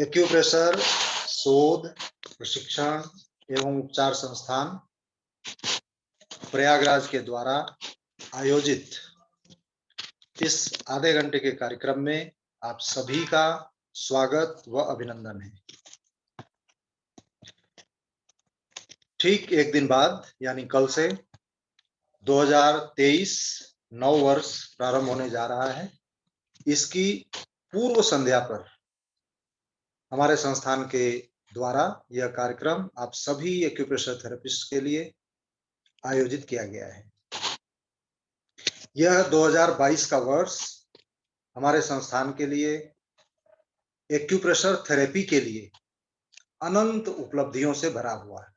Acupressure शोध प्रशिक्षण एवं उपचार संस्थान प्रयागराज के द्वारा आयोजित इस आधे घंटे के कार्यक्रम में आप सभी का स्वागत व अभिनंदन है। ठीक एक दिन बाद यानी कल से 2023 नव वर्ष प्रारंभ होने जा रहा है। इसकी पूर्व संध्या पर हमारे संस्थान के द्वारा यह कार्यक्रम आप सभी एक्यूप्रेशर थेरेपिस्ट के लिए आयोजित किया गया है। यह 2022 का वर्ष हमारे संस्थान के लिए एक्यूप्रेशर थेरेपी के लिए अनंत उपलब्धियों से भरा हुआ है,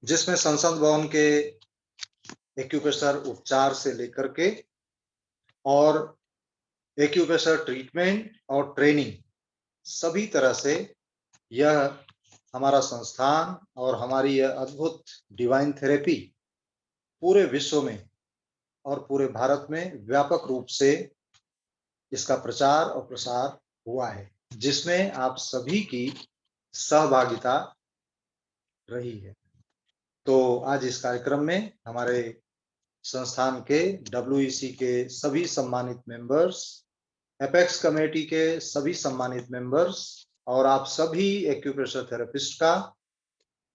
जिसमें संसद भवन के एक्यूप्रेशर उपचार से लेकर के और एक्यूप्रेशर ट्रीटमेंट और ट्रेनिंग सभी तरह से यह हमारा संस्थान और हमारी यह अद्भुत डिवाइन थेरेपी पूरे विश्व में और पूरे भारत में व्यापक रूप से इसका प्रचार और प्रसार हुआ है, जिसमें आप सभी की सहभागिता रही है। तो आज इस कार्यक्रम में हमारे संस्थान के WEC के सभी सम्मानित मेंबर्स, एपेक्स कमेटी के सभी सम्मानित मेंबर्स और आप सभी एक्यूप्रेशर थेरेपिस्ट का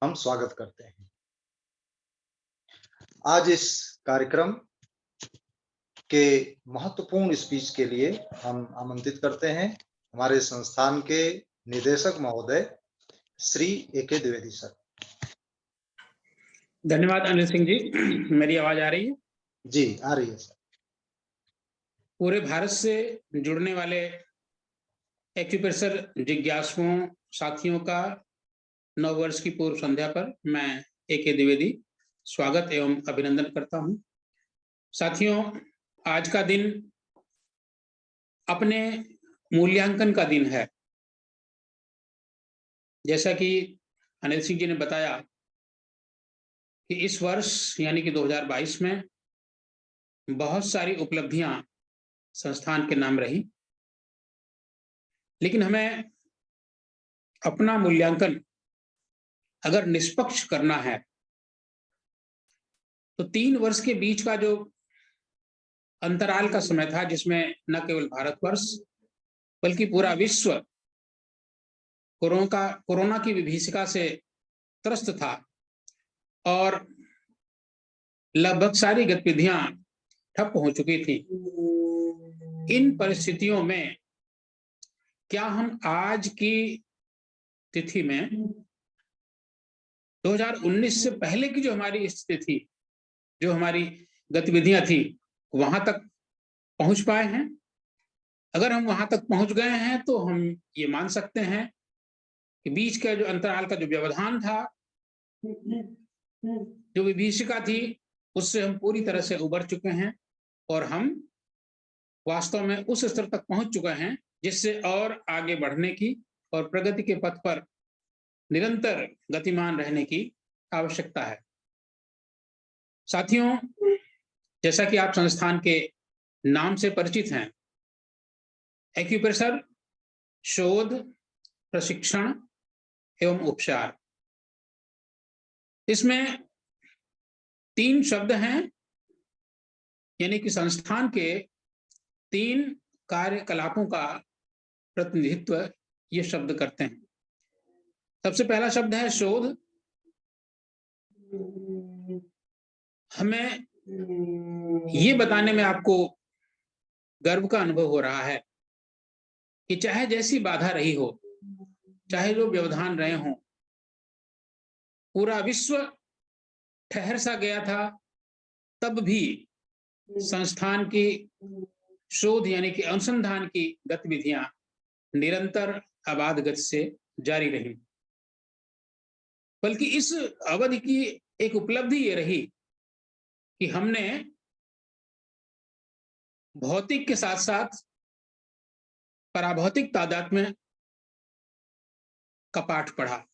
हम स्वागत करते हैं। आज इस कार्यक्रम के महत्वपूर्ण स्पीच के लिए हम आमंत्रित करते हैं हमारे संस्थान के निदेशक महोदय श्री AK द्विवेदी सर। धन्यवाद अनिल सिंह जी। मेरी आवाज आ रही है? जी आ रही है सर। पूरे भारत से जुड़ने वाले एक्यूप्रेशर जिज्ञासुओं साथियों का नव वर्ष की पूर्व संध्या पर मैं AK द्विवेदी स्वागत एवं अभिनंदन करता हूं। साथियों, आज का दिन अपने मूल्यांकन का दिन है। जैसा कि अनिल सिंह जी ने बताया कि इस वर्ष यानी कि 2022 में बहुत सारी उपलब्धियां संस्थान के नाम रही, लेकिन हमें अपना मूल्यांकन अगर निष्पक्ष करना है तो 3 वर्ष के बीच का जो अंतराल का समय था, जिसमें न केवल भारतवर्ष बल्कि पूरा विश्व कोरोना की विभीषिका से त्रस्त था और लगभग सारी गतिविधियां ठप हो चुकी थी। इन परिस्थितियों में क्या हम आज की तिथि में 2019 से पहले की जो हमारी स्थिति थी, जो हमारी गतिविधियां थी, वहां तक पहुंच पाए हैं? अगर हम वहां तक पहुंच गए हैं तो हम ये मान सकते हैं कि बीच का जो अंतराल का जो व्यवधान था, जो विभीषिका थी, उससे हम पूरी तरह से उबर चुके हैं और हम वास्तव में उस स्तर तक पहुंच चुके हैं जिससे और आगे बढ़ने की और प्रगति के पथ पर निरंतर गतिमान रहने की आवश्यकता है। साथियों, जैसा कि आप संस्थान के नाम से परिचित हैं, एक्यूप्रेशर शोध प्रशिक्षण एवं उपचार, इसमें 3 शब्द हैं, यानी कि संस्थान के 3 कार्यकलापों का प्रतिनिधित्व ये शब्द करते हैं। सबसे पहला शब्द है शोध। हमें ये बताने में आपको गर्व का अनुभव हो रहा है कि चाहे जैसी बाधा रही हो, चाहे जो व्यवधान रहे हों, पूरा विश्व ठहर सा गया था, तब भी संस्थान की शोध यानी कि अनुसंधान की गतिविधियां निरंतर अबाध गति से जारी रही। बल्कि इस अवधि की एक उपलब्धि ये रही कि हमने भौतिक के साथ साथ पराभौतिक तादात्म्य का पाठ पढ़ा।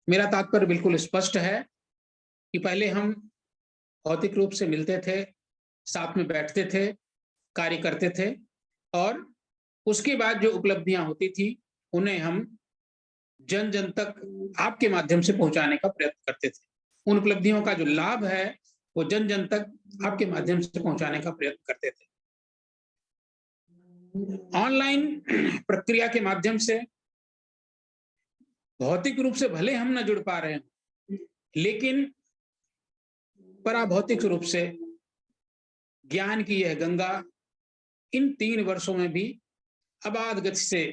मेरा तात्पर्य बिल्कुल स्पष्ट है कि पहले हम भौतिक रूप से मिलते थे, साथ में बैठते थे, कार्य करते थे, और उसके बाद जो उपलब्धियां होती थी उन्हें हम जन जन तक आपके माध्यम से पहुंचाने का प्रयत्न करते थे। उन उपलब्धियों का जो लाभ है वो जन जन तक आपके माध्यम से पहुंचाने का प्रयत्न करते थे। ऑनलाइन प्रक्रिया के माध्यम से भौतिक रूप से भले हम न जुड़ पा रहे हैं, लेकिन पराभौतिक रूप से ज्ञान की यह गंगा इन 3 वर्षों में भी अबाध गति से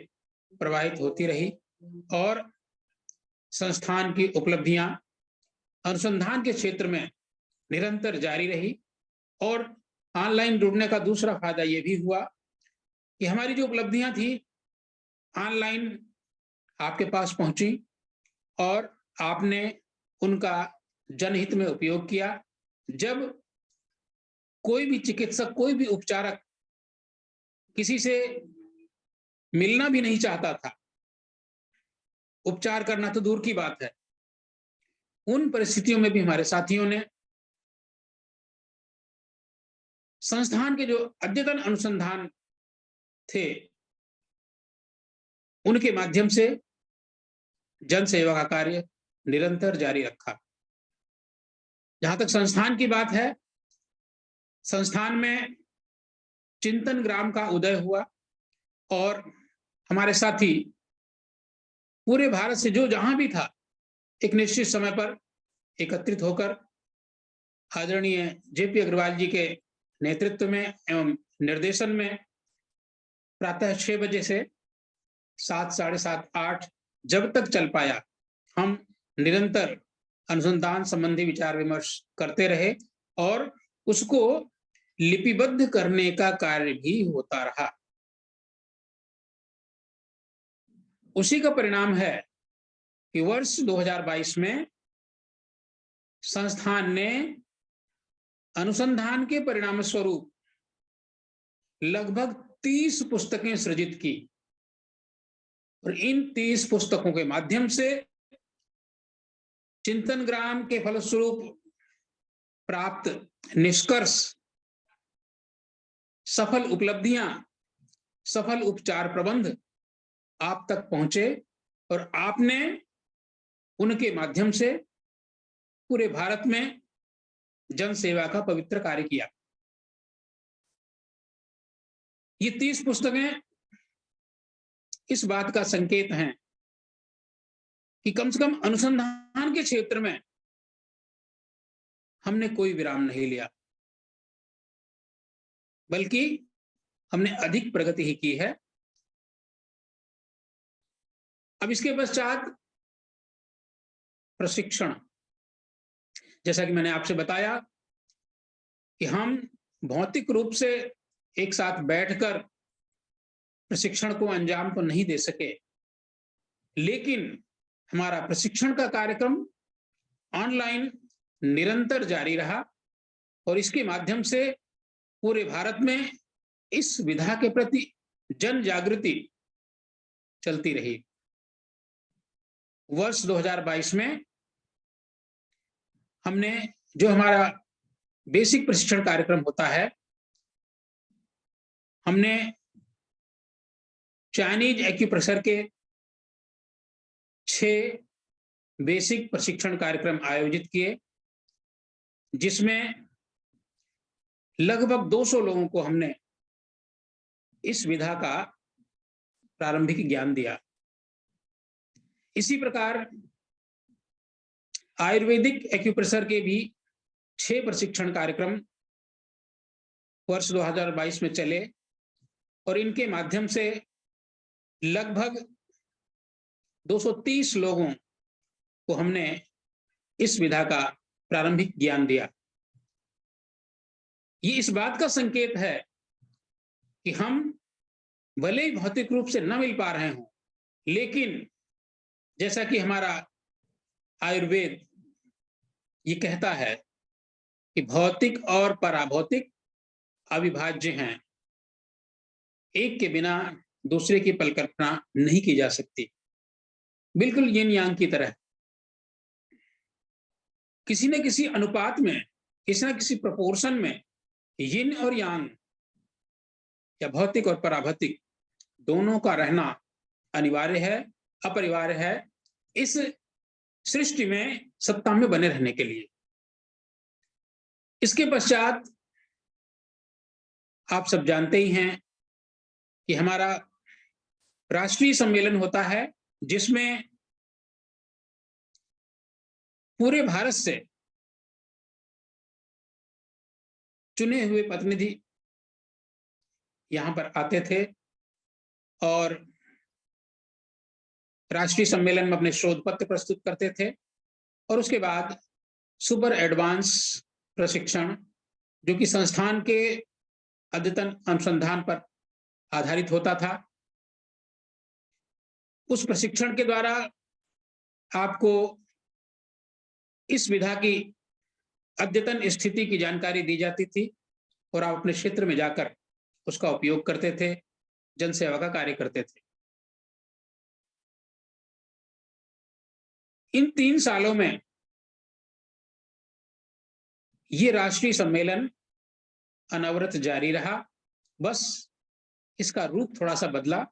प्रवाहित होती रही और संस्थान की उपलब्धियां अनुसंधान के क्षेत्र में निरंतर जारी रही। और ऑनलाइन जुड़ने का दूसरा फायदा यह भी हुआ कि हमारी जो उपलब्धियां थी ऑनलाइन आपके पास पहुंची और आपने उनका जनहित में उपयोग किया। जब कोई भी चिकित्सक, कोई भी उपचारक किसी से मिलना भी नहीं चाहता था, उपचार करना तो दूर की बात है, उन परिस्थितियों में भी हमारे साथियों ने संस्थान के जो अद्यतन अनुसंधान थे उनके माध्यम से जन सेवा का कार्य निरंतर जारी रखा। जहां तक संस्थान की बात है, संस्थान में चिंतन ग्राम का उदय हुआ और हमारे साथी पूरे भारत से जो जहां भी था एक निश्चित समय पर एकत्रित होकर आदरणीय जेपी अग्रवाल जी के नेतृत्व में एवं निर्देशन में प्रातः 6 बजे से 7, साढ़े 7, 8 जब तक चल पाया, हम निरंतर अनुसंधान संबंधी विचार विमर्श करते रहे और उसको लिपिबद्ध करने का कार्य भी होता रहा। उसी का परिणाम है कि वर्ष 2022 में संस्थान ने अनुसंधान के परिणाम स्वरूप लगभग 30 पुस्तकें सृजित की और इन 30 पुस्तकों के माध्यम से चिंतन ग्राम के फलस्वरूप प्राप्त निष्कर्ष, सफल उपलब्धियां, सफल उपचार प्रबंध आप तक पहुंचे और आपने उनके माध्यम से पूरे भारत में जन सेवा का पवित्र कार्य किया। ये 30 पुस्तकें इस बात का संकेत हैं कि कम से कम अनुसंधान के क्षेत्र में हमने कोई विराम नहीं लिया, बल्कि हमने अधिक प्रगति ही की है। अब इसके पश्चात प्रशिक्षण, जैसा कि मैंने आपसे बताया कि हम भौतिक रूप से एक साथ बैठकर प्रशिक्षण को अंजाम तो नहीं दे सके, लेकिन हमारा प्रशिक्षण का कार्यक्रम ऑनलाइन निरंतर जारी रहा और इसके माध्यम से पूरे भारत में इस विधा के प्रति जन जागृति चलती रही। वर्ष 2022 में हमने जो हमारा बेसिक प्रशिक्षण कार्यक्रम होता है, हमने चाइनीज एक्यूप्रेशर के 6 बेसिक प्रशिक्षण कार्यक्रम आयोजित किए, जिसमें लगभग 200 लोगों को हमने इस विधा का प्रारंभिक ज्ञान दिया। इसी प्रकार आयुर्वेदिक एक्यूप्रेशर के भी 6 प्रशिक्षण कार्यक्रम वर्ष 2022 में चले और इनके माध्यम से लगभग 230 लोगों को हमने इस विधा का प्रारंभिक ज्ञान दिया। ये इस बात का संकेत है कि हम भले ही भौतिक रूप से न मिल पा रहे हों, लेकिन जैसा कि हमारा आयुर्वेद ये कहता है कि भौतिक और पराभौतिक अविभाज्य हैं, एक के बिना दूसरे की कल्पना नहीं की जा सकती, बिल्कुल यिन यांग की तरह। किसी न किसी अनुपात में, किसी न किसी प्रोपोर्शन में यिन और यांग या भौतिक और पराभौतिक दोनों का रहना अनिवार्य है, अपरिवार्य है, इस सृष्टि में सत्ता में बने रहने के लिए। इसके पश्चात आप सब जानते ही हैं कि हमारा राष्ट्रीय सम्मेलन होता है, जिसमें पूरे भारत से चुने हुए प्रतिनिधि यहां पर आते थे और राष्ट्रीय सम्मेलन में अपने शोध पत्र प्रस्तुत करते थे। और उसके बाद सुपर एडवांस प्रशिक्षण, जो कि संस्थान के अद्यतन अनुसंधान पर आधारित होता था, उस प्रशिक्षण के द्वारा आपको इस विधा की अद्यतन स्थिति की जानकारी दी जाती थी और आप अपने क्षेत्र में जाकर उसका उपयोग करते थे, जनसेवा का कार्य करते थे। इन 3 सालों में ये राष्ट्रीय सम्मेलन अनवरत जारी रहा, बस इसका रूप थोड़ा सा बदला,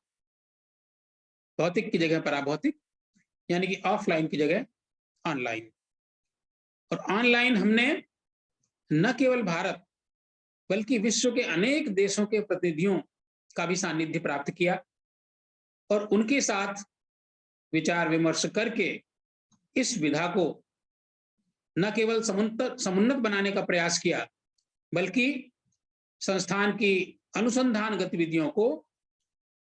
भौतिक की जगह पराभौतिक, यानी कि ऑफलाइन की जगह ऑनलाइन। और ऑनलाइन हमने न केवल भारत बल्कि विश्व के अनेक देशों के प्रतिनिधियों का भी सानिध्य प्राप्त किया और उनके साथ विचार विमर्श करके इस विधा को न केवल समुन्नत बनाने का प्रयास किया, बल्कि संस्थान की अनुसंधान गतिविधियों को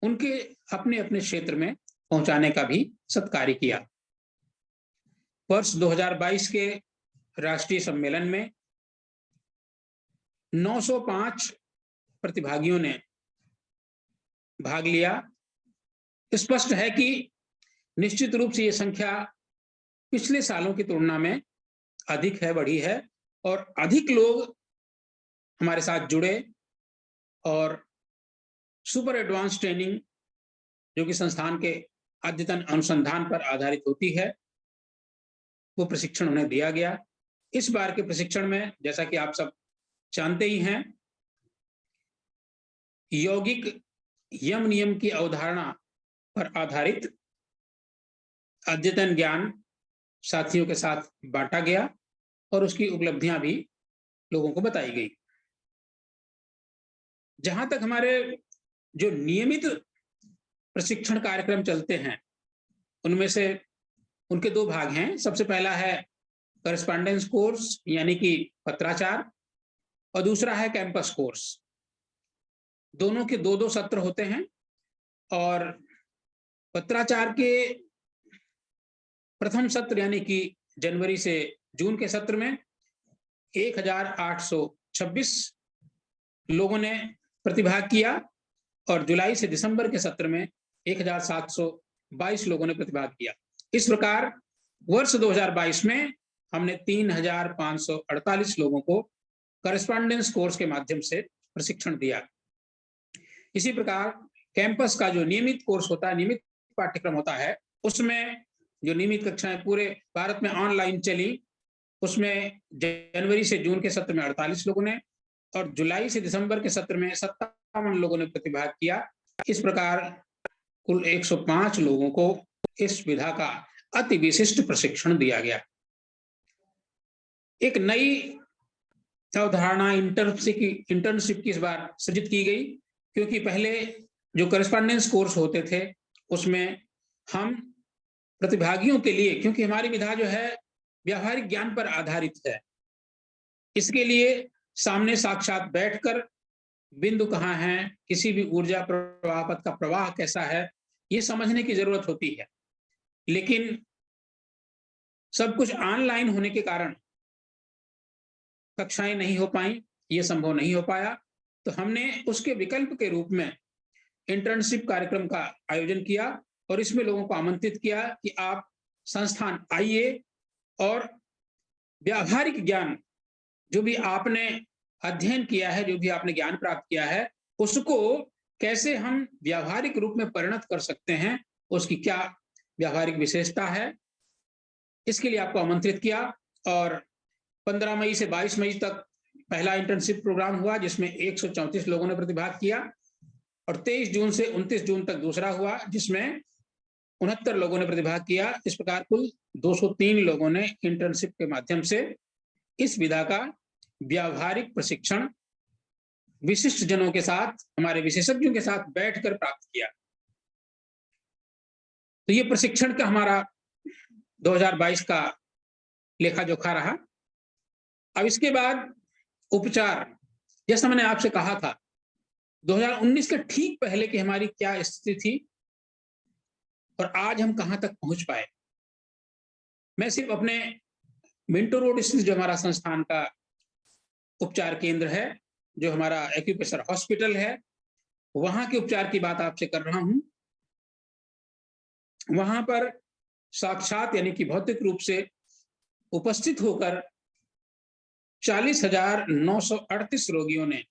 उनके अपने अपने क्षेत्र में पहुंचाने का भी सत्कार्य किया। वर्ष 2022 के राष्ट्रीय सम्मेलन में 905 प्रतिभागियों ने भाग लिया। स्पष्ट है कि निश्चित रूप से ये संख्या पिछले सालों की तुलना में अधिक है, बढ़ी है, और अधिक लोग हमारे साथ जुड़े और सुपर एडवांस ट्रेनिंग, जो कि संस्थान के अद्यतन अनुसंधान पर आधारित होती है, वो प्रशिक्षण उन्हें दिया गया। इस बार के प्रशिक्षण में, जैसा कि आप सब जानते ही हैं, यौगिक यम नियम की अवधारणा पर आधारित अद्यतन ज्ञान साथियों के साथ बांटा गया और उसकी उपलब्धियां भी लोगों को बताई गई। जहां तक हमारे जो नियमित प्रशिक्षण कार्यक्रम चलते हैं, उनमें से उनके 2 भाग हैं। सबसे पहला है करस्पॉन्डेंस कोर्स, यानी कि पत्राचार, और दूसरा है कैंपस कोर्स। दोनों के 2-2 सत्र होते हैं और पत्राचार के प्रथम सत्र यानी कि जनवरी से जून के सत्र में 1826 लोगों ने प्रतिभाग किया और जुलाई से दिसंबर के सत्र में 1722 लोगों ने प्रतिभाग किया। इस प्रकार वर्ष 2022 में हमने 3548 लोगों को करस्पॉन्डेंस कोर्स के माध्यम से प्रशिक्षण दिया। इसी प्रकार कैंपस का जो नियमित कोर्स होता है, नियमित पाठ्यक्रम होता है, उसमें जो नियमित कक्षाएं पूरे भारत में ऑनलाइन चली, उसमें जनवरी से जून के सत्र में 48 लोगों ने और जुलाई से दिसंबर के सत्र में 57 लोगों ने प्रतिभाग किया। इस प्रकार कुल 105 लोगों को इस विधा का अति विशिष्ट प्रशिक्षण दिया गया। एक नई अवधारणा इंटर्नशिप की इस बार सृजित की गई, क्योंकि पहले जो करस्पॉन्डेंस कोर्स होते थे उसमें हम प्रतिभागियों के लिए, क्योंकि हमारी विधा जो है व्यावहारिक ज्ञान पर आधारित है, इसके लिए सामने साक्षात बैठकर बिंदु कहाँ हैं, किसी भी ऊर्जा प्रवाह पथ का प्रवाह कैसा है, ये समझने की जरूरत होती है। लेकिन सब कुछ ऑनलाइन होने के कारण कक्षाएं नहीं हो पाई, ये संभव नहीं हो पाया, तो हमने उसके विकल्प के रूप में इंटर्नशिप कार्यक्रम का आयोजन किया और इसमें लोगों को आमंत्रित किया कि आप संस्थान आइए और व्यावहारिक ज्ञान जो भी आपने अध्ययन किया है, जो भी आपने ज्ञान प्राप्त किया है, उसको कैसे हम व्यावहारिक रूप में परिणत कर सकते हैं, उसकी क्या व्यावहारिक विशेषता है, इसके लिए आपको आमंत्रित किया। और 15 मई से 22 मई तक पहला इंटर्नशिप प्रोग्राम हुआ, जिसमें 134 लोगों ने प्रतिभाग किया, और 23 जून से 29 जून तक दूसरा हुआ, जिसमें 69 लोगों ने प्रतिभाग किया। इस प्रकार कुल 203 लोगों ने इंटर्नशिप के माध्यम से इस विधा का व्यावहारिक प्रशिक्षण विशिष्ट जनों के साथ, हमारे विशेषज्ञों के साथ बैठकर प्राप्त किया। तो ये प्रशिक्षण का हमारा 2022 का लेखा जोखा रहा। अब इसके बाद उपचार, जैसा मैंने आपसे कहा था, 2019 के ठीक पहले की हमारी क्या स्थिति थी और आज हम कहां तक पहुंच पाए। मैं सिर्फ अपने मिंटो रोड स्थित जो हमारा संस्थान का उपचार केंद्र है, जो हमारा एक्यूप्रेशर हॉस्पिटल है, वहां के उपचार की बात आपसे कर रहा हूं। वहां पर साक्षात यानी कि भौतिक रूप से उपस्थित होकर 40,938 रोगियों ने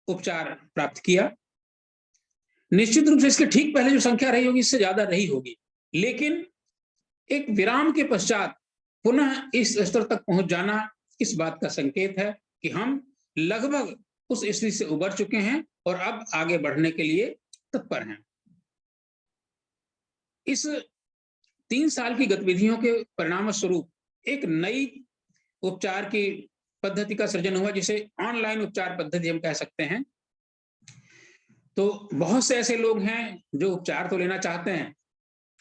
उपचार प्राप्त किया। निश्चित रूप से इसके ठीक पहले जो संख्या रही होगी, इससे ज्यादा रही होगी, लेकिन एक विराम के पश्चात पुनः इस स्तर तक पहुंच जाना इस बात का संकेत है कि हम लगभग उस स्थिति से उबर चुके हैं और अब आगे बढ़ने के लिए तत्पर हैं। इस 3 साल की गतिविधियों के परिणाम स्वरूप एक नई उपचार की पद्धति का सृजन हुआ, जिसे ऑनलाइन उपचार पद्धति हम कह सकते हैं। तो बहुत से ऐसे लोग हैं जो उपचार तो लेना चाहते हैं,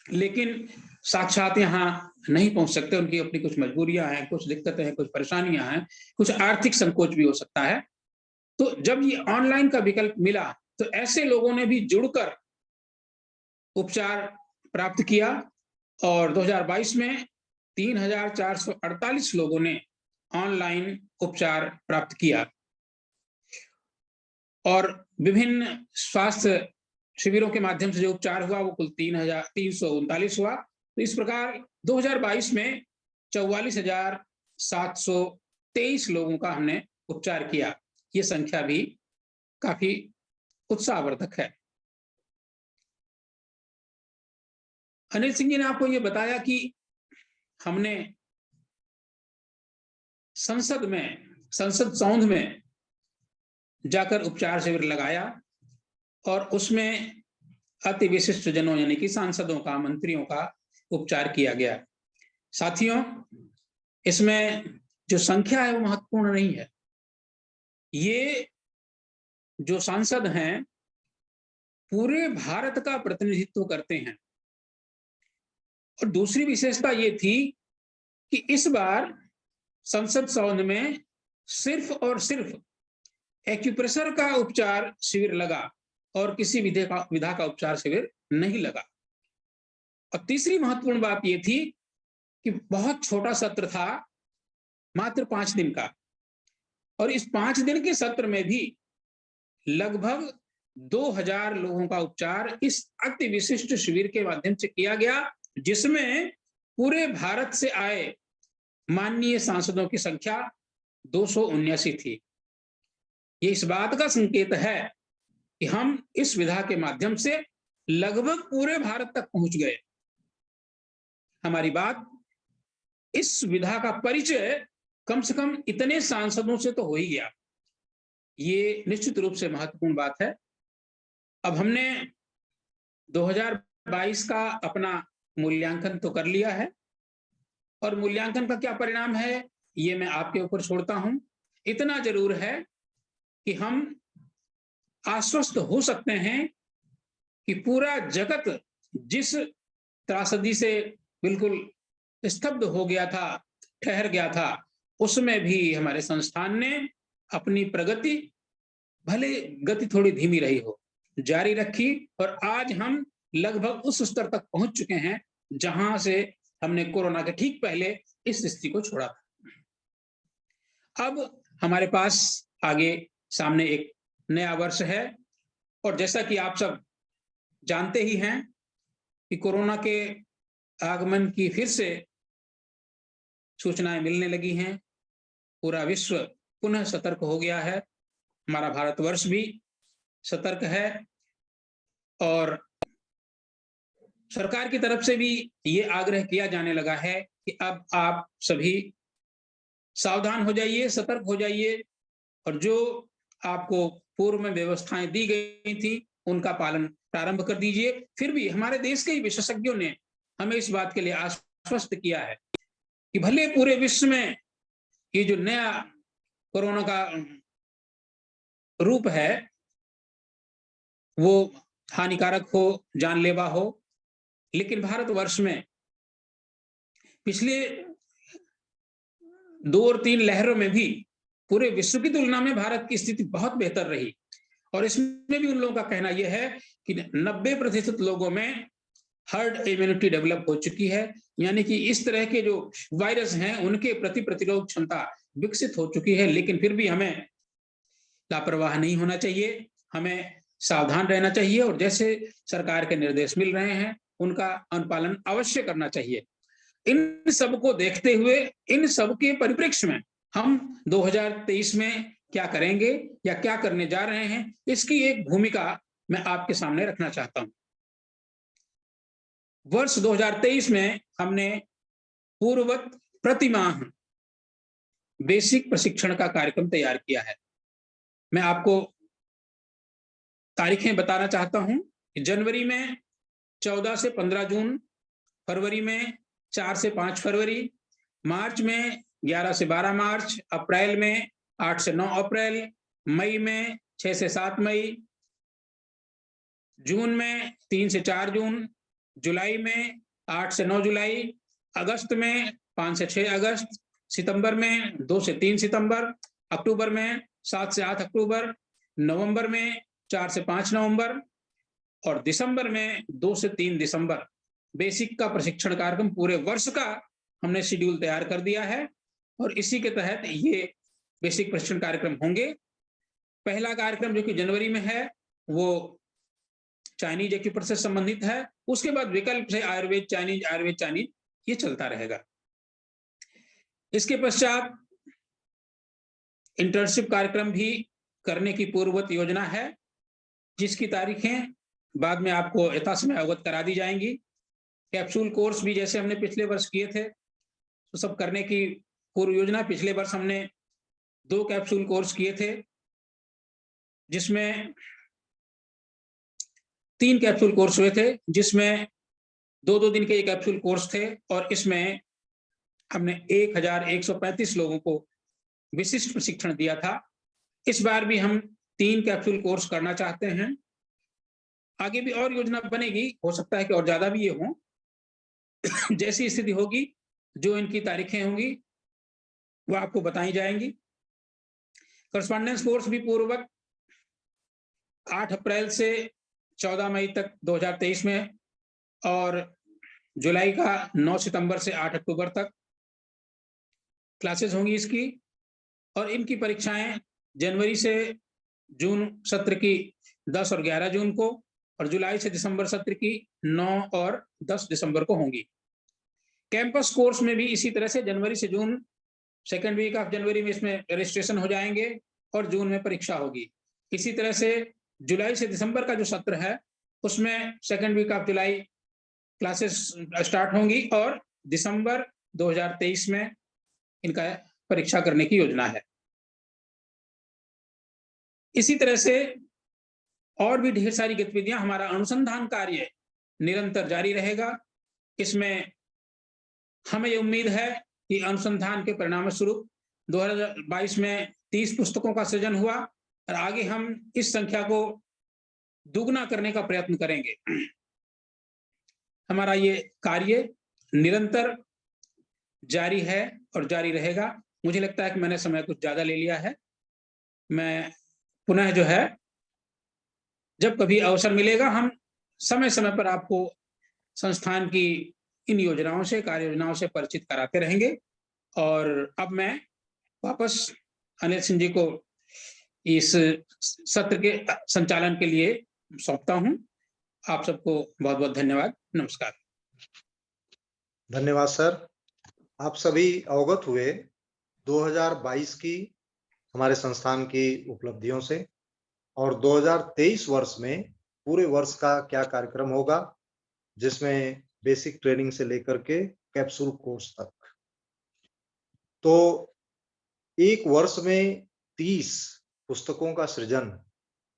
लेकिन साक्षात यहाँ नहीं पहुंच सकते। उनकी अपनी कुछ मजबूरियां हैं, कुछ दिक्कतें हैं, कुछ परेशानियां हैं, कुछ आर्थिक संकोच भी हो सकता है। तो जब ये ऑनलाइन का विकल्प मिला, तो ऐसे लोगों ने भी जुड़कर उपचार प्राप्त किया, और 2022 में 3,448 लोगों ने ऑनलाइन उपचार प्राप्त किया। और विभिन्न स्वास्थ्य शिविरों के माध्यम से जो उपचार हुआ वो कुल 3,339 हुआ। तो इस प्रकार 2022 में 44,723 लोगों का हमने उपचार किया। ये संख्या भी काफी उत्साहवर्धक है। अनिल सिंह जी ने आपको ये बताया कि हमने संसद सौंध में जाकर उपचार शिविर लगाया, और उसमें अति विशिष्ट जनों यानी कि सांसदों का, मंत्रियों का उपचार किया गया। साथियों, इसमें जो संख्या है वो महत्वपूर्ण नहीं है। ये जो सांसद हैं पूरे भारत का प्रतिनिधित्व करते हैं। और दूसरी विशेषता ये थी कि इस बार संसद सौध में सिर्फ और सिर्फ एक्यूप्रेशर का उपचार शिविर लगा और किसी विधा का उपचार शिविर नहीं लगा। और तीसरी महत्वपूर्ण बात यह थी कि बहुत छोटा सत्र था, मात्र 5 दिन का, और इस 5 दिन के सत्र में भी लगभग 2,000 लोगों का उपचार इस अति विशिष्ट शिविर के माध्यम से किया गया, जिसमें पूरे भारत से आए माननीय सांसदों की संख्या 279 थी। ये इस बात का संकेत है कि हम इस विधा के माध्यम से लगभग पूरे भारत तक पहुंच गए। हमारी बात, इस विधा का परिचय कम से कम इतने सांसदों से तो हो ही गया। ये निश्चित रूप से महत्वपूर्ण बात है। अब हमने 2022 का अपना मूल्यांकन तो कर लिया है, और मूल्यांकन का क्या परिणाम है ये मैं आपके ऊपर छोड़ता हूं। इतना जरूर है कि हम आश्वस्त हो सकते हैं कि पूरा जगत जिस त्रासदी से बिल्कुल स्तब्ध हो गया था, ठहर गया था, उसमें भी हमारे संस्थान ने अपनी प्रगति, भले गति थोड़ी धीमी रही हो, जारी रखी, और आज हम लगभग उस स्तर तक पहुंच चुके हैं जहां से हमने कोरोना के ठीक पहले इस स्थिति को छोड़ा था। अब हमारे पास आगे सामने एक नया वर्ष है, और जैसा कि आप सब जानते ही हैं कि कोरोना के आगमन की फिर से सूचनाएं मिलने लगी हैं। पूरा विश्व पुनः सतर्क हो गया है, हमारा भारतवर्ष भी सतर्क है और सरकार की तरफ से भी ये आग्रह किया जाने लगा है कि अब आप सभी सावधान हो जाइए, सतर्क हो जाइए और जो आपको पूर्व में व्यवस्थाएं दी गई थी उनका पालन प्रारंभ कर दीजिए। फिर भी हमारे देश के विशेषज्ञों ने हमें इस बात के लिए आश्वस्त किया है कि भले पूरे विश्व में ये जो नया कोरोना का रूप है वो हानिकारक हो, जानलेवा हो, लेकिन भारतवर्ष में पिछले 2 और 3 लहरों में भी पूरे विश्व की तुलना में भारत की स्थिति बहुत बेहतर रही और इसमें भी उन लोगों का कहना यह है कि 90% लोगों में हर्ड इम्यूनिटी डेवलप हो चुकी है, यानी कि इस तरह के जो वायरस हैं उनके प्रति प्रतिरोधक क्षमता विकसित हो चुकी है। लेकिन फिर भी हमें लापरवाह नहीं होना चाहिए, हमें सावधान रहना चाहिए और जैसे सरकार के निर्देश मिल रहे हैं उनका अनुपालन अवश्य करना चाहिए। इन सबको देखते हुए, इन सबके परिप्रेक्ष्य में हम 2023 में क्या करेंगे या क्या करने जा रहे हैं, इसकी एक भूमिका मैं आपके सामने रखना चाहता हूं। वर्ष 2023 में हमने पूर्ववत प्रतिमाह बेसिक प्रशिक्षण का कार्यक्रम तैयार किया है। मैं आपको तारीखें बताना चाहता हूं कि जनवरी में 14 से 15 जून, फरवरी में 4 से 5 फरवरी, मार्च में 11 से 12 मार्च, अप्रैल में 8 से 9 अप्रैल, मई में 6 से 7 मई, जून में 3 से 4 जून, जुलाई में 8 से 9 जुलाई, अगस्त में 5 से 6 अगस्त, सितंबर में 2 से 3 सितंबर, अक्टूबर में 7 से 8 अक्टूबर, नवंबर में 4 से 5 नवंबर और दिसंबर में 2 से 3 दिसंबर। बेसिक का प्रशिक्षण कार्यक्रम पूरे वर्ष का हमने शेड्यूल तैयार कर दिया है और इसी के तहत ये बेसिक प्रशिक्षण कार्यक्रम होंगे। पहला कार्यक्रम जो कि जनवरी में है वो चाइनीज एक्यूप्रेशर से संबंधित है, उसके बाद विकल्प से आयुर्वेद चाइनीज ये चलता रहेगा। इसके पश्चात इंटर्नशिप कार्यक्रम भी करने की पूर्ववत योजना है, जिसकी तारीखें बाद में आपको यथासमय अवगत करा दी जाएंगी। कैप्सूल कोर्स भी जैसे हमने पिछले वर्ष किए थे तो सब करने की पूर्व योजना। पिछले वर्ष हमने 2 कैप्सूल कोर्स किए थे, जिसमें 3 कैप्सूल कोर्स हुए थे, जिसमें 2-2 दिन के ये कैप्सूल कोर्स थे और इसमें हमने 1135 लोगों को विशिष्ट प्रशिक्षण दिया था। इस बार भी हम 3 कैप्सूल कोर्स करना चाहते हैं। आगे भी और योजना बनेगी, हो सकता है कि और ज्यादा भी ये हो। जैसी स्थिति होगी, जो इनकी तारीखें होंगी वो आपको बताई जाएंगी। करस्पॉन्डेंस कोर्स भी पूर्वक 8 अप्रैल से 14 मई तक 2023 में और जुलाई का 9 सितंबर से 8 अक्टूबर तक क्लासेस होंगी इसकी और इनकी परीक्षाएं जनवरी से जून सत्र की 10 और 11 जून को और जुलाई से दिसंबर सत्र की 9 और 10 दिसंबर को होंगी। कैंपस कोर्स में भी इसी तरह से जनवरी से जून, सेकेंड वीक ऑफ जनवरी में इसमें रजिस्ट्रेशन हो जाएंगे और जून में परीक्षा होगी। इसी तरह से जुलाई से दिसंबर का जो सत्र है उसमें second week of July classes start होंगी और दिसंबर 2023 में इनका परीक्षा करने की योजना है। इसी तरह से और भी ढेर सारी गतिविधियां, हमारा अनुसंधान कार्य निरंतर जारी रहेगा। इसमें हमें ये उम्मीद है कि अनुसंधान के परिणाम स्वरूप 2022 में 30 पुस्तकों का सृजन हुआ और आगे हम इस संख्या को दुगना करने का प्रयत्न करेंगे। हमारा ये कार्य निरंतर जारी है और जारी रहेगा। मुझे लगता है कि मैंने समय कुछ ज्यादा ले लिया है। मैं पुनः जो है जब कभी अवसर मिलेगा हम समय समय पर आपको संस्थान की इन योजनाओं से, कार्य योजनाओं से परिचित कराते रहेंगे। और अब मैं वापस अनिल सिंह जी को इस सत्र के संचालन के लिए सौंपता हूं। आप सबको बहुत बहुत धन्यवाद। नमस्कार। धन्यवाद सर। आप सभी अवगत हुए 2022 की हमारे संस्थान की उपलब्धियों से और 2023 वर्ष में पूरे वर्ष का क्या कार्यक्रम होगा, जिसमें बेसिक ट्रेनिंग से लेकर के कैप्सूल कोर्स तक। तो एक वर्ष में 30 पुस्तकों का सृजन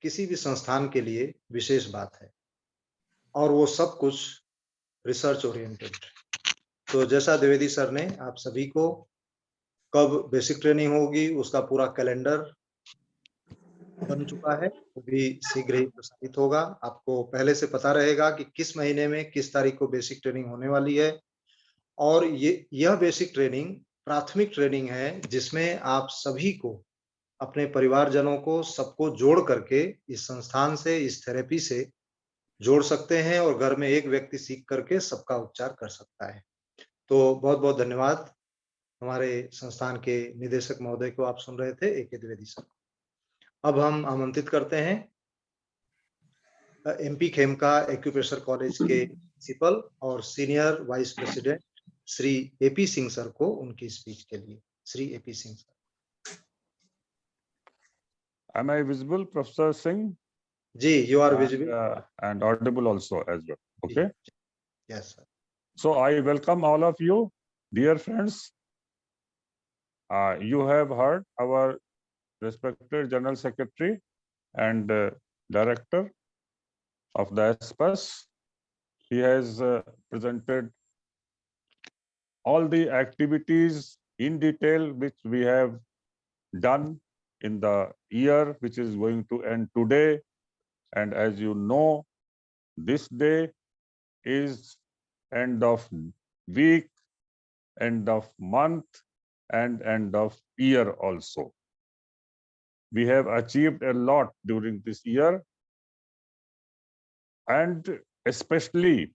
किसी भी संस्थान के लिए विशेष बात है, और वो सब कुछ रिसर्च ओरिएंटेड। तो जैसा द्विवेदी सर ने आप सभी को कब बेसिक ट्रेनिंग होगी उसका पूरा कैलेंडर बन चुका है, वो भी शीघ्र ही प्रसारित होगा। आपको पहले से पता रहेगा कि किस महीने में किस तारीख को बेसिक ट्रेनिंग होने वाली है। और यह बेसिक ट्रेनिंग प्राथमिक ट्रेनिंग है, जिसमें आप सभी को, अपने परिवारजनों को, सबको जोड़ करके इस संस्थान से, इस थेरेपी से जोड़ सकते हैं, और घर में एक व्यक्ति सीख करके सबका उपचार कर सकता है। तो बहुत बहुत धन्यवाद। हमारे संस्थान के निदेशक महोदय को आप सुन रहे थे, ए.के. द्विवेदी सर। अब हम आमंत्रित करते हैं एमपी खेमका एक्यूप्रेशर कॉलेज के प्रिंसिपल और senior vice president Shri AP Singh sir को उनकी स्पीच के लिए। Shri AP Singh sir. Am I visible, Professor Singh? जी, you are visible and audible also as well. Okay. Yes, sir. So I welcome all of you, dear friends. You have heard our respected General Secretary and Director of the ASPAS. He has presented all the activities in detail which we have done in the year which is going to end today. And as you know, this day is end of week, end of month, and end of year also. We have achieved a lot during this year, and especially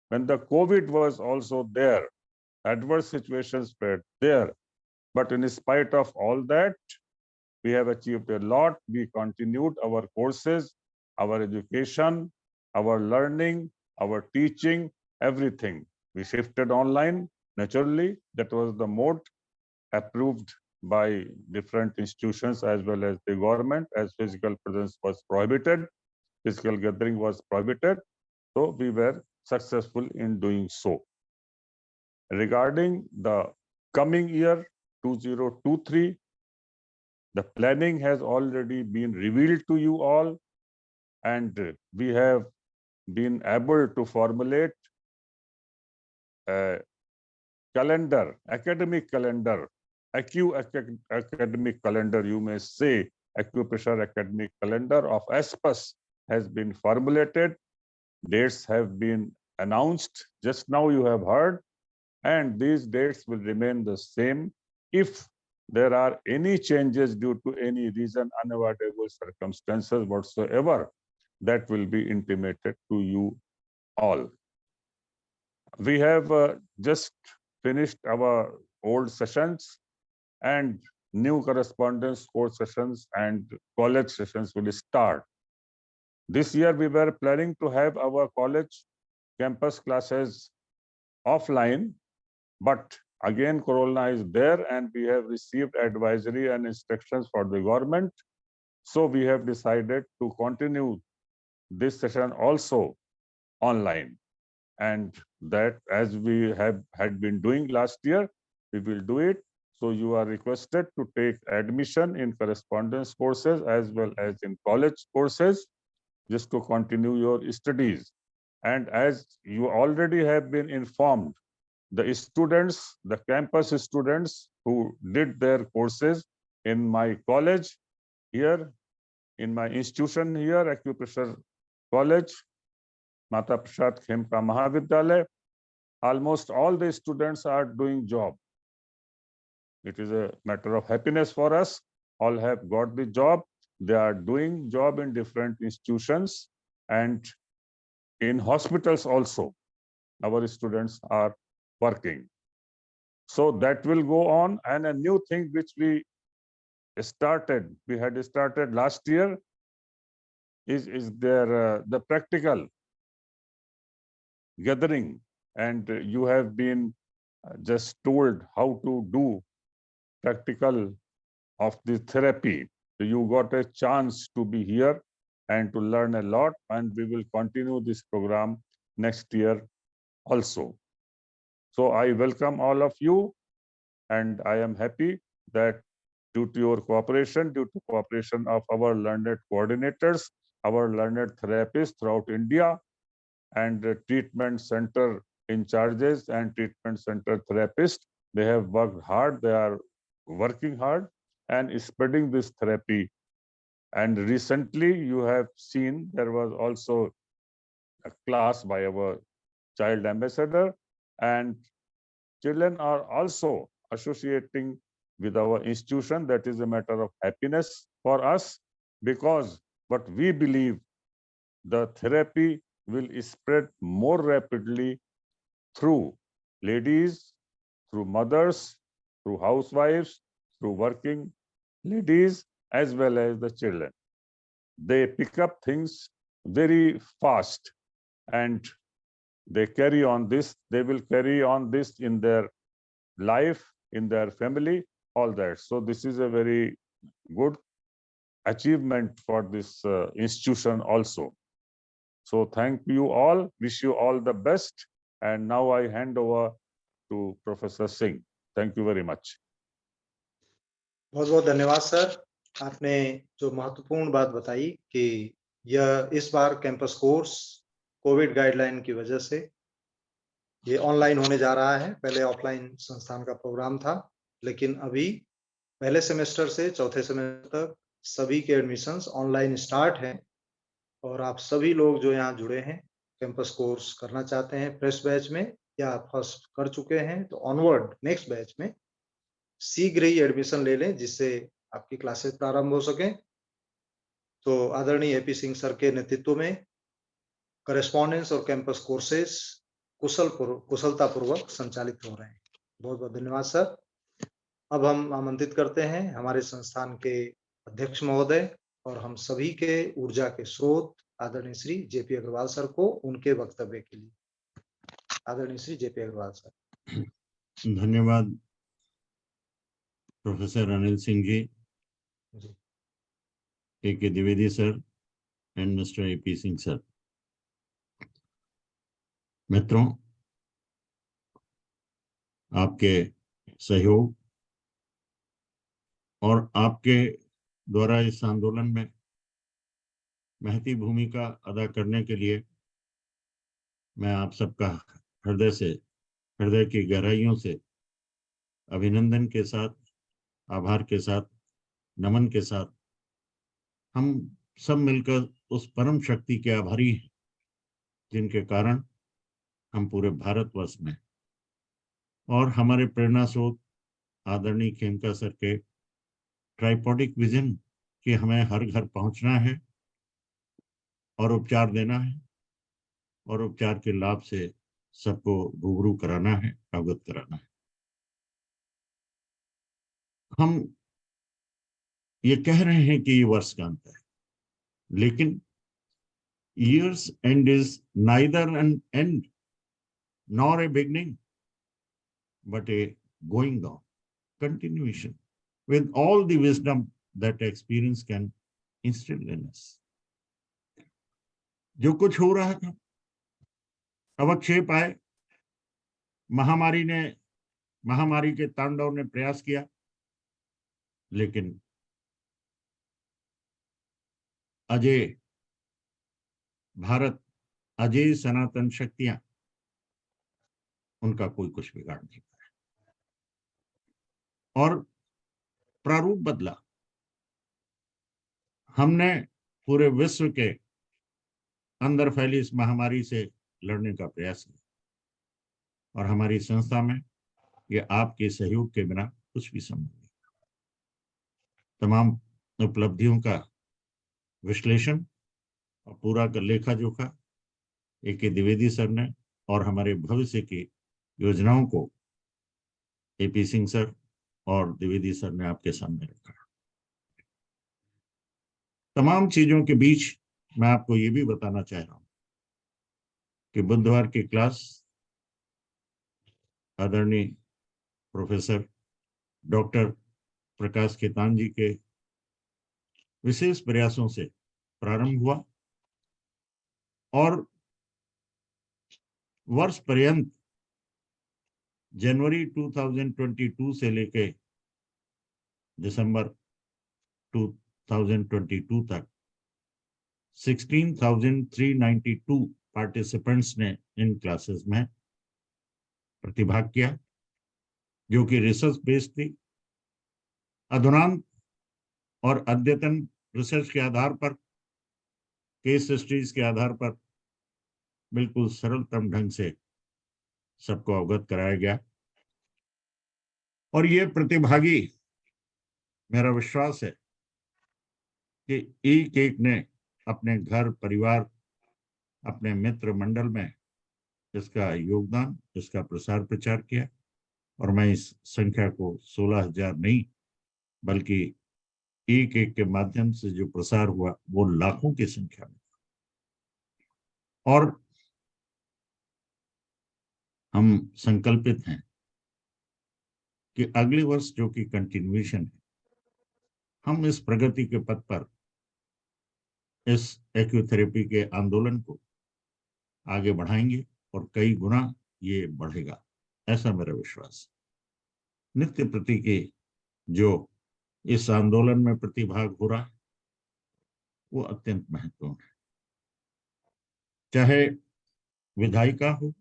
when the COVID was also there, adverse situations were there. But in spite of all that, we have achieved a lot. We continued our courses, our education, our learning, our teaching, everything. We shifted online, naturally. That was the mode approved by different institutions as well as the government, as physical presence was prohibited, physical gathering was prohibited. So we were successful in doing so. Regarding the coming year, 2023, the planning has already been revealed to you all, and we have been able to formulate a calendar, academic calendar, academic calendar, you may say, acupressure academic calendar of ASPAS has been formulated. Dates have been announced. Just now you have heard, and these dates will remain the same. If there are any changes due to any reason, unavoidable circumstances whatsoever, that will be intimated to you all. We have just finished our old sessions, and new correspondence course sessions and college sessions will start. This year we were planning to have our college campus classes offline, but again corona is there, and we have received advisory and instructions for the government. So we have decided to continue this session also online, and that, as we had been doing last year, we will do it. So you are requested to take admission in correspondence courses as well as in college courses, just to continue your studies. And as you already have been informed, the students, the campus students who did their courses in my college here, in my institution here, Acupressure College, Mata Prasad Khemka Mahavidyalaya, almost all the students are doing job. It is a matter of happiness for us. All have got the job. They are doing job in different institutions and in hospitals also. Our students are working. So that will go on. And a new thing which we had started last year is there the practical gathering, and you have been just told how to do practical of the therapy. So you got a chance to be here and to learn a lot, and we will continue this program next year also. So I welcome all of you, and I am happy that due to your cooperation, due to cooperation of our learned coordinators, our learned therapists throughout India, and the treatment center in charges and treatment center therapists, they have worked hard, they are working hard and spreading this therapy. And recently you have seen there was also a class by our child ambassador, and children are also associating with our institution. That is a matter of happiness for us, because what we believe, the therapy will spread more rapidly through ladies, through mothers, through housewives, through working ladies, as well as the children. They pick up things very fast and they carry on this. They will carry on this in their life, in their family, all that. So this is a very good achievement for this institution also. So thank you all, wish you all the best. And now I hand over to Professor Singh. Thank you very much. बहुत बहुत धन्यवाद sir, आपने जो महत्वपूर्ण बात बताई कि यह इस बार कैंपस कोर्स कोविड गाइडलाइन की वजह से ये ऑनलाइन होने जा रहा है। पहले ऑफलाइन संस्थान का प्रोग्राम था, लेकिन अभी पहले सेमेस्टर से चौथे सेमेस्टर तक सभी के एडमिशंस ऑनलाइन स्टार्ट हैं। और आप सभी लोग जो यहाँ जुड़े हैं, कैंपस कोर्स करना चाहते हैं फ्रेश बैच में या फर्स्ट कर चुके हैं, तो ऑनवर्ड नेक्स्ट बैच में शीघ्र ही एडमिशन ले लें, जिससे आपकी क्लासेस प्रारंभ हो सके। तो आदरणीय एपी सिंह सर के नेतृत्व में करेस्पॉन्डेंस और कैंपस कोर्सेस कुशलतापूर्वक संचालित हो रहे हैं। बहुत बहुत धन्यवाद सर। अब हम आमंत्रित करते हैं हमारे संस्थान के अध्यक्ष महोदय और हम सभी के ऊर्जा के स्रोत आदरणीय श्री जेपी अग्रवाल सर को उनके वक्तव्य के लिए। आदरणीय श्री जेपी अग्रवाल सर। धन्यवाद प्रोफेसर अनिल सिंह जी, के Dwivedi sir and mister AP Singh sir. मित्रों, आपके सहयोग और आपके द्वारा इस आंदोलन में महती भूमिका अदा करने के लिए मैं आप सबका हृदय की गहराइयों से अभिनंदन के साथ, आभार के साथ, नमन के साथ हम सब मिलकर उस परम शक्ति के आभारी हैं जिनके कारण हम पूरे भारतवर्ष में और हमारे प्रेरणा स्रोत आदरणीय खेमका सर के ट्राइपॉडिक विजन कि हमें हर घर पहुंचना है और उपचार देना है और उपचार के लाभ से सबको रूबरू कराना है, अवगत कराना है। हम ये कह रहे हैं कि ये वर्ष का अंत है, लेकिन year's end is neither an end nor a beginning, but a going on, continuation, with all the wisdom that experience can instill in us. जो कुछ हो रहा था, अवक्षेप आए, महामारी के तांडव ने प्रयास किया, लेकिन अजय भारत, अजय सनातन शक्तियां, उनका कोई कुछ बिगाड़ नहीं पाया और प्रारूप बदला। हमने पूरे विश्व के अंदर फैली इस महामारी से लड़ने का प्रयास किया और हमारी संस्था में ये आपके सहयोग के बिना कुछ भी संभव नहीं। तमाम उपलब्धियों का विश्लेषण और पूरा का लेखा जोखा के द्विवेदी सर ने और हमारे भविष्य की योजनाओं को एपी सिंह सर और द्विवेदी सर ने आपके सामने रखा। तमाम चीजों के बीच मैं आपको ये भी बताना चाह रहा हूं कि बुधवार की क्लास आदरणीय प्रोफेसर डॉक्टर प्रकाश खेतान जी के विशेष प्रयासों से प्रारंभ हुआ और वर्ष पर्यंत जनवरी 2022 से लेके दिसंबर 2022 तक 16,392 पार्टिसिपेंट्स ने इन क्लासेस में प्रतिभाग किया, जो कि रिसर्च बेस्ड थी। अधुनातन और अद्यतन रिसर्च के आधार पर, केस स्टडीज के आधार पर बिल्कुल सरलतम ढंग से सबको अवगत कराया गया। और ये प्रतिभागी, मेरा विश्वास है कि एक एक ने अपने घर परिवार, अपने मित्र मंडल में इसका योगदान, इसका प्रसार प्रचार किया। और मैं इस संख्या को 16,000 नहीं बल्कि एक एक के माध्यम से जो प्रसार हुआ वो लाखों की संख्या में। और हम संकल्पित हैं कि अगले वर्ष, जो कि कंटिन्यूएशन है, हम इस प्रगति के पथ पर इस एक्यूथेरेपी के आंदोलन को आगे बढ़ाएंगे और कई गुना ये बढ़ेगा, ऐसा मेरा विश्वास। नित्य प्रति के जो इस आंदोलन में प्रतिभाग हो रहा है वो अत्यंत महत्वपूर्ण है। चाहे विधायिका हो,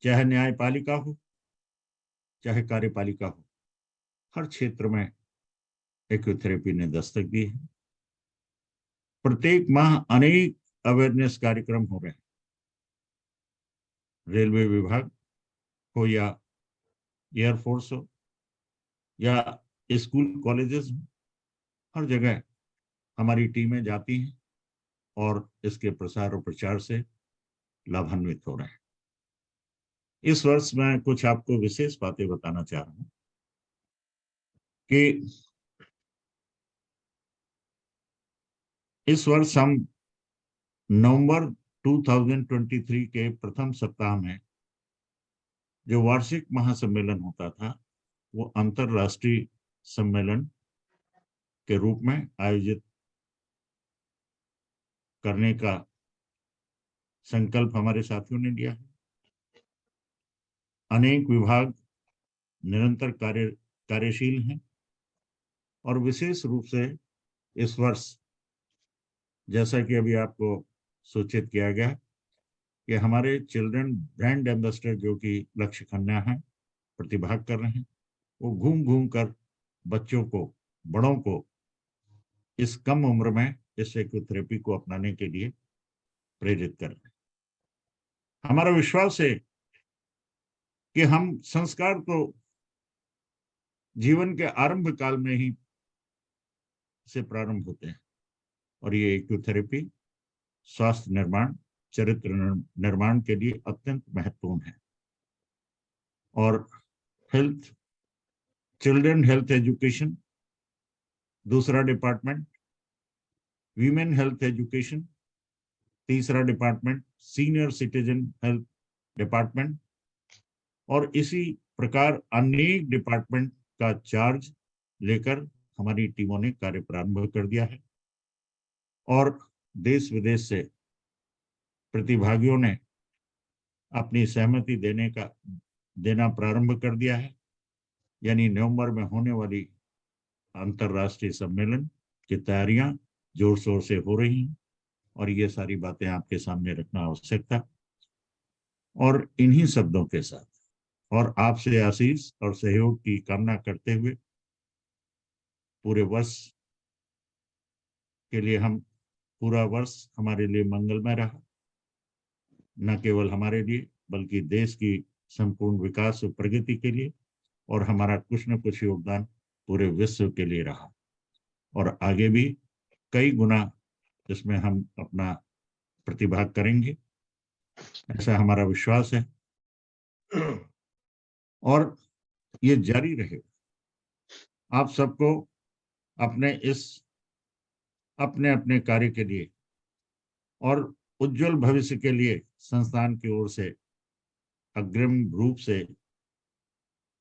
चाहे न्यायपालिका हो, चाहे कार्यपालिका हो, हर क्षेत्र में एक्यूथेरेपी ने दस्तक दी है। प्रत्येक माह अनेक अवेयरनेस कार्यक्रम हो रहे हैं, रेलवे विभाग हो या एयरफोर्स हो या स्कूल कॉलेजेस हो, हर जगह हमारी टीमें जाती हैं और इसके प्रसार और प्रचार से लाभान्वित हो रहे हैं। इस वर्ष मैं कुछ आपको विशेष बातें बताना चाह रहा हूं कि इस वर्ष हम नवंबर 2023 के प्रथम सप्ताह में जो वार्षिक महासम्मेलन होता था वो अंतरराष्ट्रीय सम्मेलन के रूप में आयोजित करने का संकल्प हमारे साथियों ने लिया है। अनेक विभाग निरंतर कार्यशील हैं और विशेष रूप से इस वर्ष, जैसा कि अभी आपको सूचित किया गया, कि हमारे चिल्ड्रन ब्रांड एम्बेसडर जो कि लक्ष्य खन्ना है, प्रतिभाग कर रहे हैं। वो घूम घूम कर बच्चों को, बड़ों को इस कम उम्र में इस एक्यूथेरेपी को अपनाने के लिए प्रेरित कर रहे हैं। हमारा विश्वास है कि हम संस्कार तो जीवन के आरंभ काल में ही से प्रारंभ होते हैं और ये एक्यूथेरेपी स्वास्थ्य निर्माण, चरित्र निर्माण के लिए अत्यंत महत्वपूर्ण है। और हेल्थ, चिल्ड्रन हेल्थ एजुकेशन दूसरा डिपार्टमेंट, वीमेन हेल्थ एजुकेशन तीसरा department, senior citizen health department, और इसी प्रकार अनेक डिपार्टमेंट का चार्ज लेकर हमारी टीमों ने कार्य प्रारंभ कर दिया है। और देश विदेश से प्रतिभागियों ने अपनी सहमति देना प्रारंभ कर दिया है। यानी नवंबर में होने वाली अंतरराष्ट्रीय सम्मेलन की तैयारियां जोर शोर से हो रही हैं और ये सारी बातें आपके सामने रखना आवश्यक था। और इन्हीं शब्दों के साथ और आपसे आशीष और सहयोग की कामना करते हुए पूरे वर्ष के लिए, हम पूरा वर्ष हमारे लिए मंगलमय रहा, न केवल हमारे लिए बल्कि देश की संपूर्ण विकास और प्रगति के लिए, और हमारा कुछ न कुछ योगदान पूरे विश्व के लिए रहा और आगे भी कई गुना इसमें हम अपना प्रतिभाग करेंगे, ऐसा हमारा विश्वास है। और ये जारी रहेगा। आप सबको अपने अपने कार्य के लिए और उज्जवल भविष्य के लिए संस्थान की ओर से अग्रिम रूप से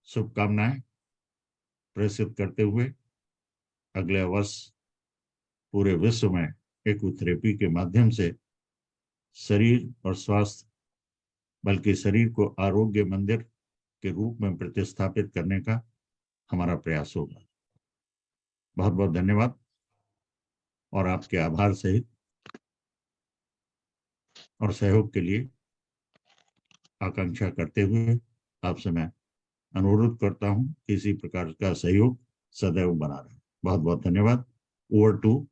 शुभकामनाएं। प्रेषित करते हुए अगले वर्ष पूरे विश्व में एक्यूथेरेपी के माध्यम से शरीर और स्वास्थ्य, बल्कि शरीर को आरोग्य मंदिर के रूप में प्रतिस्थापित करने का हमारा प्रयास होगा। बहुत बहुत धन्यवाद और आपके आभार सहित और सहयोग के लिए आकांक्षा करते हुए आपसे मैं अनुरोध करता हूं कि इसी प्रकार का सहयोग सदैव बना रहे। बहुत बहुत धन्यवाद। Over to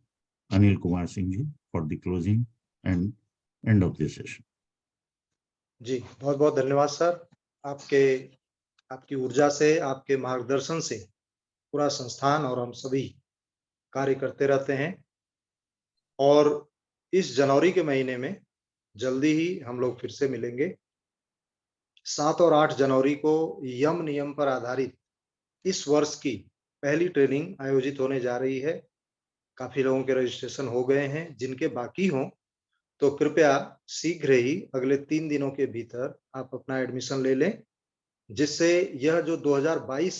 Anil Kumar Singh ji for the closing and end of this session. जी बहुत बहुत धन्यवाद सर। आपकी ऊर्जा से, आपके मार्गदर्शन से पूरा संस्थान और हम सभी कार्य करते रहते हैं और इस जनवरी के महीने में जल्दी ही हम लोग फिर से मिलेंगे। 7 और 8 जनवरी को यम नियम पर आधारित इस वर्ष की पहली ट्रेनिंग आयोजित होने जा रही है। काफी लोगों के रजिस्ट्रेशन हो गए हैं। जिनके बाकी हों तो कृपया शीघ्र ही अगले 3 दिनों के भीतर आप अपना एडमिशन ले लें, जिससे यह जो 2022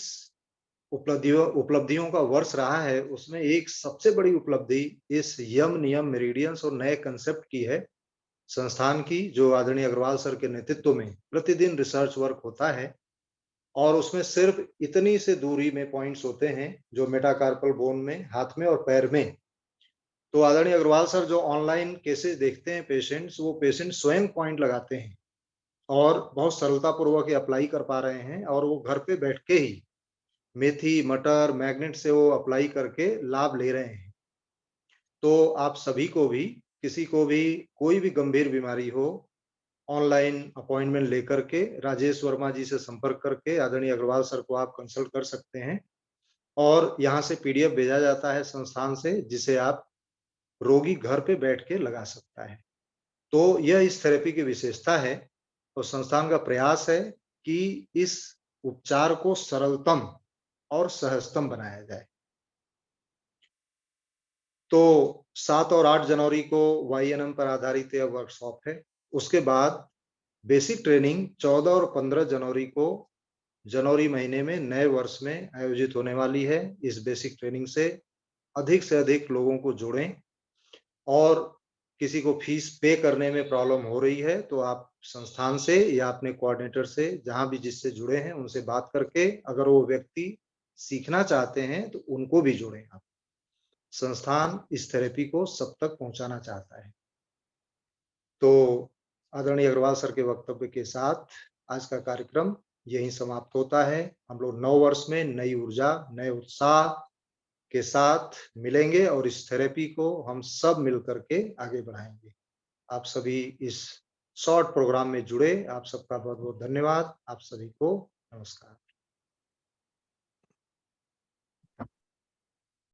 उपलब्धियों का वर्ष रहा है उसमें एक सबसे बड़ी उपलब्धि इस यम नियम मेरिडियंस और नए कंसेप्ट की है संस्थान की, जो आदरणीय अग्रवाल सर के नेतृत्व में प्रतिदिन रिसर्च वर्क होता है और उसमें सिर्फ इतनी से दूरी में पॉइंट्स होते हैं जो मेटाकार्पल बोन में, हाथ में और पैर में। तो आदरणीय अग्रवाल सर जो ऑनलाइन केसेस देखते हैं पेशेंट्स, वो पेशेंट स्वयं पॉइंट लगाते हैं और बहुत सरलता पूर्वक अप्लाई कर पा रहे हैं और वो घर पे बैठ के ही मेथी, मटर, मैग्नेट से वो अप्लाई करके लाभ ले रहे हैं। तो आप सभी को भी, किसी को भी कोई भी गंभीर बीमारी हो, ऑनलाइन अपॉइंटमेंट लेकर के राजेश वर्मा जी से संपर्क करके आदरणीय अग्रवाल सर को आप कंसल्ट कर सकते हैं और यहाँ से पीडीएफ भेजा जाता है संस्थान से, जिसे आप रोगी घर पे बैठ के लगा सकता है। तो यह इस थेरेपी की विशेषता है और संस्थान का प्रयास है कि इस उपचार को सरलतम और सहजतम बनाया जाए। तो 7 और 8 जनवरी को YNM पर आधारित यह वर्कशॉप है। उसके बाद बेसिक ट्रेनिंग 14 और 15 जनवरी को जनवरी महीने में नए वर्ष में आयोजित होने वाली है। इस बेसिक ट्रेनिंग से अधिक लोगों को जोड़ें और किसी को फीस पे करने में प्रॉब्लम हो रही है तो आप संस्थान से या अपने कोऑर्डिनेटर से, जहां भी जिससे जुड़े हैं उनसे बात करके अगर वो व्यक्ति सीखना चाहते हैं तो उनको भी जोड़ें आप। संस्थान इस थेरेपी को सब तक पहुंचाना चाहता है। तो आदरणीय अग्रवाल सर के वक्तव्य के साथ आज का कार्यक्रम यहीं समाप्त होता है। हम लोग नव वर्ष में नई ऊर्जा, नए उत्साह के साथ मिलेंगे और इस थेरेपी को हम सब मिलकर के आगे बढ़ाएंगे। आप सभी इस शॉर्ट प्रोग्राम में जुड़े, आप सबका बहुत बहुत धन्यवाद। आप सभी को नमस्कार।